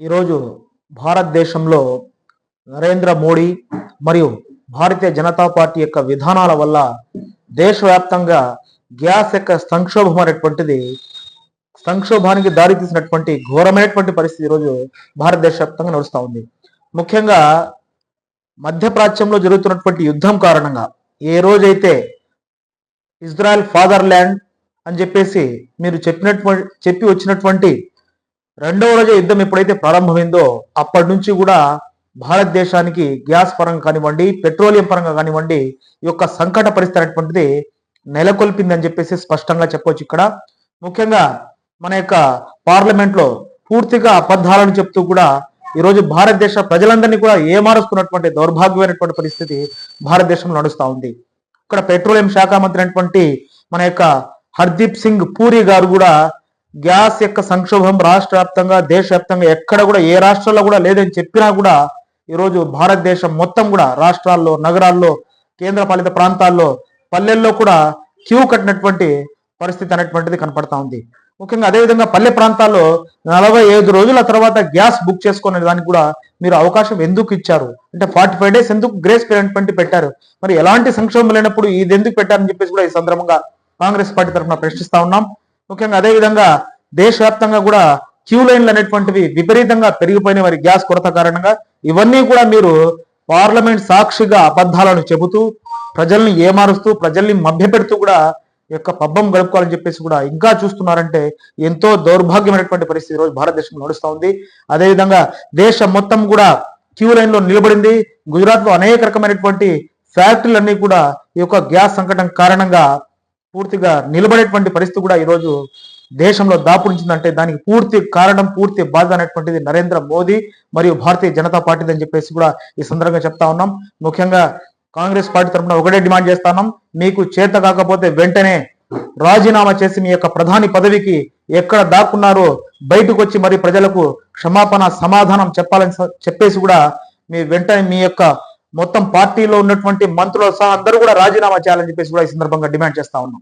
ఈరోజు భారతదేశంలో నరేంద్ర మోడీ మరియు భారతీయ జనతా పార్టీ యొక్క విధానాల వల్ల దేశవ్యాప్తంగా గ్యాస్ యొక్క సంక్షోభం అనేటువంటిది సంక్షోభానికి దారితీసినటువంటి ఘోరమైనటువంటి పరిస్థితి ఈరోజు భారతదేశ వ్యాప్తంగా నడుస్తూ ఉంది. ముఖ్యంగా మధ్యప్రాచ్యంలో జరుగుతున్నటువంటి యుద్ధం కారణంగా ఏ రోజైతే ఇజ్రాయెల్ ఫాదర్ ల్యాండ్ అని చెప్పేసి మీరు చెప్పి వచ్చినటువంటి రెండవ రోజు యుద్ధం ఎప్పుడైతే ప్రారంభమైందో అప్పటి నుంచి కూడా భారతదేశానికి గ్యాస్ పరంగా కానివ్వండి, పెట్రోలియం పరంగా కానివ్వండి, ఈ యొక్క సంకట పరిస్థితి అనేటువంటిది నెలకొల్పిందని చెప్పేసి స్పష్టంగా చెప్పవచ్చు. ఇక్కడ ముఖ్యంగా మన యొక్క పార్లమెంట్ లో పూర్తిగా అబద్ధాలను చెప్తూ కూడా ఈరోజు భారతదేశ ప్రజలందరినీ కూడా ఏమారుస్తున్నటువంటి దౌర్భాగ్యమైనటువంటి పరిస్థితి భారతదేశంలో నడుస్తూ ఉంది. ఇక్కడ పెట్రోలియం శాఖ మంత్రి అయినటువంటి మన యొక్క హర్దీప్ సింగ్ పూరి గారు కూడా గ్యాస్ యొక్క సంక్షోభం రాష్ట్ర వ్యాప్తంగా దేశవ్యాప్తంగా ఎక్కడ కూడా ఏ రాష్ట్రాల్లో కూడా లేదని చెప్పినా కూడా ఈరోజు భారతదేశం మొత్తం కూడా రాష్ట్రాల్లో, నగరాల్లో, కేంద్ర పాలిత ప్రాంతాల్లో, పల్లెల్లో కూడా క్యూ కట్టినటువంటి పరిస్థితి అనేటువంటిది కనపడతా ఉంది. ముఖ్యంగా అదేవిధంగా పల్లె ప్రాంతాల్లో 45 రోజుల తర్వాత గ్యాస్ బుక్ చేసుకునే దానికి కూడా మీరు అవకాశం ఎందుకు ఇచ్చారు? అంటే 45 days ఎందుకు గ్రేస్ పీరియడ్ పెట్టారు? మరి ఎలాంటి సంక్షోభం లేనప్పుడు ఇది ఎందుకు పెట్టారని చెప్పేసి కూడా ఈ సందర్భంగా కాంగ్రెస్ పార్టీ తరఫున ప్రశ్నిస్తా ఉన్నాం. ముఖ్యంగా అదేవిధంగా దేశవ్యాప్తంగా కూడా క్యూ లైన్లు అనేటువంటివి విపరీతంగా పెరిగిపోయినాయి మరి గ్యాస్ కొరత కారణంగా. ఇవన్నీ కూడా మీరు పార్లమెంట్ సాక్షిగా అబద్ధాలను చెబుతూ ప్రజల్ని ఏమారుస్తూ ప్రజల్ని మభ్యపెడుతూ కూడా యొక్క పబ్బం గడుపుకోవాలని చెప్పేసి కూడా ఇంకా చూస్తున్నారంటే ఎంతో దౌర్భాగ్యమైనటువంటి పరిస్థితి ఈరోజు భారతదేశంలో నడుస్తూ ఉంది. అదేవిధంగా దేశం మొత్తం కూడా క్యూ లైన్ లో నిలబడింది. గుజరాత్ లో అనేక రకమైనటువంటి ఫ్యాక్టరీలన్నీ కూడా ఈ యొక్క గ్యాస్ సంకటం కారణంగా పూర్తిగా నిలబడేటువంటి పరిస్థితి కూడా ఈరోజు దేశంలో దాపురించిందంటే దానికి పూర్తి కారణం, పూర్తి బాధ్యత అనేటువంటిది నరేంద్ర మోదీ మరియు భారతీయ జనతా పార్టీ అని చెప్పేసి కూడా ఈ సందర్భంగా చెప్తా ఉన్నాం. ముఖ్యంగా కాంగ్రెస్ పార్టీ తరఫున ఒకటే డిమాండ్ చేస్తున్నాం, మీకు చేత కాకపోతే వెంటనే రాజీనామా చేసి మీ యొక్క ప్రధాని పదవికి ఎక్కడ దాక్కున్నారో బయటకు వచ్చి మరి ప్రజలకు క్షమాపణ సమాధానం చెప్పాలని చెప్పేసి కూడా మీ వెంటనే మీ యొక్క మొత్తం పార్టీలో ఉన్నటువంటి మంత్రులు సహా అందరూ కూడా రాజీనామా చేయాలని చెప్పేసి కూడా ఈ సందర్భంగా డిమాండ్ చేస్తా ఉన్నాం.